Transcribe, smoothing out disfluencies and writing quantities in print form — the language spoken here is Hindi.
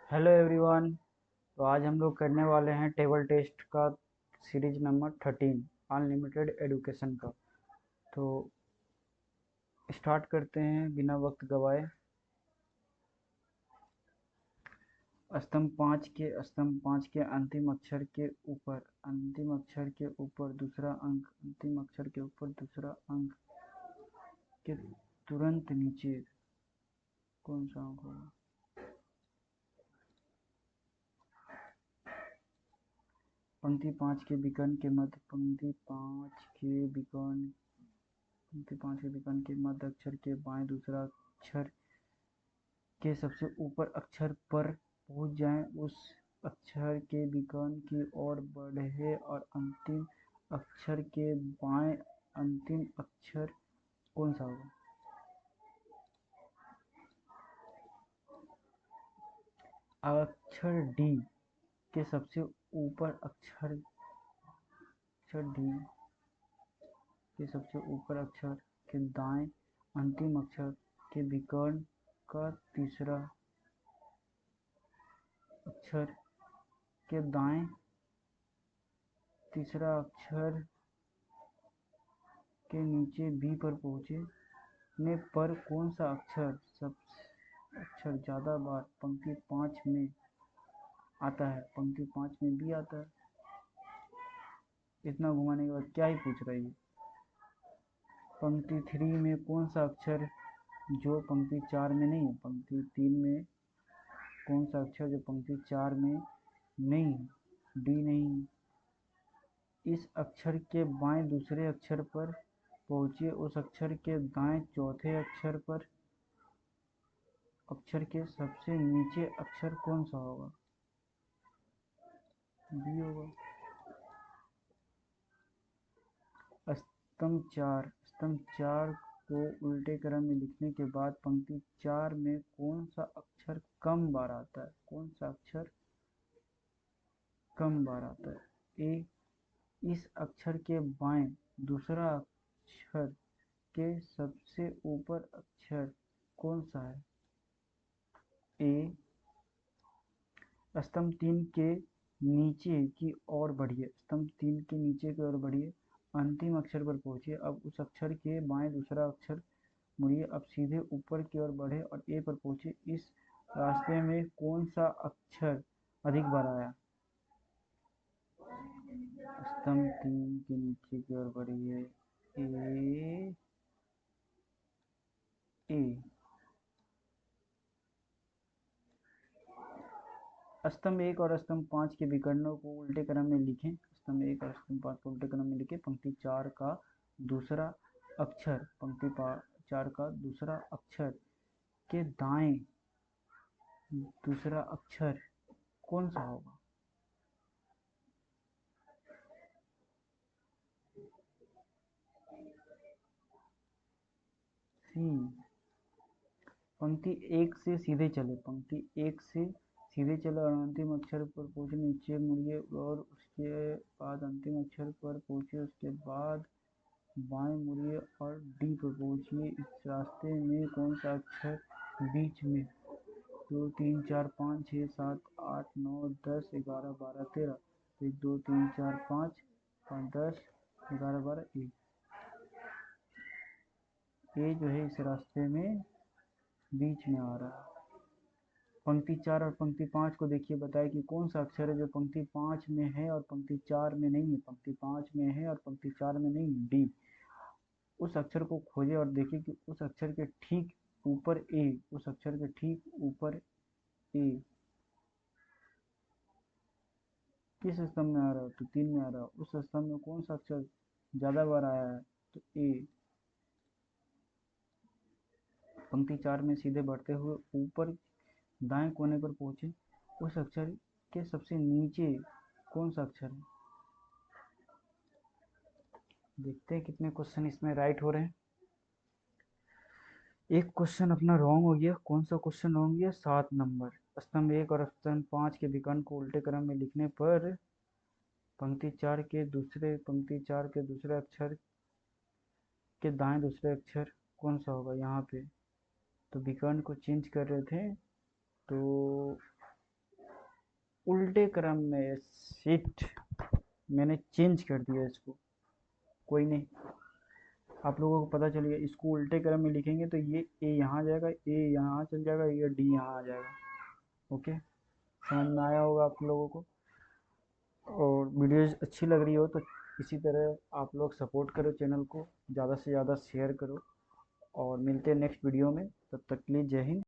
Hello everyone. तो आज हम लोग करने वाले हैं टेबल टेस्ट का सीरीज नंबर 13 अनलिमिटेड एडुकेशन का। तो स्टार्ट करते हैं बिना वक्त गवाए। स्तंभ 5 के अंतिम अक्षर के ऊपर दूसरा अंक, अंतिम अक्षर के ऊपर दूसरा अंक के तुरंत नीचे कौन सा अंक होगा? पंक्ति 5 के विकर्ण के मध्य पंक्ति 5 के विकर्ण के मध्य अक्षर के बाएं दूसरा अक्षर के सबसे ऊपर अक्षर पर पहुंच जाएं, उस अक्षर के विकर्ण की ओर बढ़े और अंतिम अक्षर के बाएं अंतिम अक्षर कौन सा होगा? अक्षर डी के सबसे ऊपर अक्षर डी के सबसे ऊपर अक्षर के दाएं अंतिम अक्षर के विकर्ण का तीसरा अक्षर के दाएं तीसरा अक्षर के नीचे बी पर पहुंचने पर कौन सा अक्षर ज्यादा बार पंक्ति 5 में आता है? पंक्ति 5 में भी आता है। इतना घुमाने के बाद क्या ही पूछ रही है। पंक्ति 3 में कौन सा अक्षर जो पंक्ति 4 में नहीं है? पंक्ति 3 में कौन सा अक्षर जो पंक्ति 4 में नहीं? डी नहीं। इस अक्षर के बाएं दूसरे अक्षर पर पहुंचे, उस अक्षर के दाएं चौथे अक्षर पर अक्षर के सबसे नीचे अक्षर कौन सा होगा? बी होगा। स्तंभ 4 को उल्टे क्रम में लिखने के बाद पंक्ति 4 में कौन सा अक्षर कम बार आता है? कौन सा अक्षर कम बार आता है? ए। इस अक्षर के बाएं दूसरा अक्षर के सबसे ऊपर अक्षर कौन सा है? ए। स्तंभ 3 के नीचे की ओर बढ़िए। स्तंभ 3 के नीचे की ओर बढ़िए, अंतिम अक्षर पर पहुंचिए। अब उस अक्षर के बाएं दूसरा अक्षर मुड़िए। अब सीधे ऊपर की ओर बढ़े और ए पर पहुंचे। इस रास्ते में कौन सा अक्षर अधिक बार आया? स्तंभ 3 के नीचे की ओर बढ़िए। ए ए स्तंभ 1 और स्तंभ 5 के विकर्णों को उल्टे क्रम में लिखें। स्तंभ 1 और स्तंभ 5 को उल्टे क्रम में लिखें। पंक्ति 4 का दूसरा अक्षर के दाएं दूसरा अक्षर कौन सा होगा? सी। पंक्ति 1 से सीधे चले और अंतिम अक्षर पर पहुंचे, नीचे मुड़िए और उसके बाद अंतिम अक्षर पर पहुंचे, उसके बाद बाएं मुड़िए और डी पर पहुंचिए। इस रास्ते में कौन सा अक्षर बीच में 2 3 4 5 6 7 8 9 10 11 12 13 1 2 3 4 5 5 10 11 12 1 ए जो है इस रास्ते में बीच में आ रहा है। पंक्ति 4 और पंक्ति 5 को देखिए, बताए कि कौन सा अक्षर है जो पंक्ति 5 में है और पंक्ति 4 में नहीं है। पंक्ति 5 में है और पंक्ति 4 में नहीं, डी। उस अक्षर को खोजे और देखें कि उस अक्षर के ठीक ऊपर ए किस स्तंभ में आ रहा है? तो 3 में आ रहा है। उस स्तंभ में कौन सा अक्षर ज्यादा बार आया है? तो ए। पंक्ति 4 में सीधे बढ़ते हुए ऊपर दाएं कोने पर पहुंचे, उस अक्षर के सबसे नीचे कौन सा अक्षर है? देखते हैं कितने क्वेश्चन इसमें राइट हो रहे हैं। एक क्वेश्चन अपना रॉन्ग हो गया। कौन सा क्वेश्चन रॉन्ग गया? 7 नंबर। स्तंभ 1 और स्तंभ 5 के विकर्ण को उल्टे क्रम में लिखने पर पंक्ति 4 के दूसरे अक्षर के दाएं दूसरे अक्षर कौन सा होगा? यहाँ पे तो विकर्ण को चेंज कर रहे थे, तो उल्टे क्रम में। शिट, मैंने चेंज कर दिया इसको। कोई नहीं, आप लोगों को पता चल गया। इसको उल्टे क्रम में लिखेंगे तो ये ए यहाँ आ जाएगा, ए यहाँ चल जाएगा, ये डी यहाँ आ जाएगा। ओके, समझ में आया होगा आप लोगों को। और वीडियोज़ अच्छी लग रही हो तो इसी तरह आप लोग सपोर्ट करो चैनल को, ज़्यादा से ज़्यादा शेयर करो। और मिलते हैं नेक्स्ट वीडियो में, तब तक के लिए जय हिंद।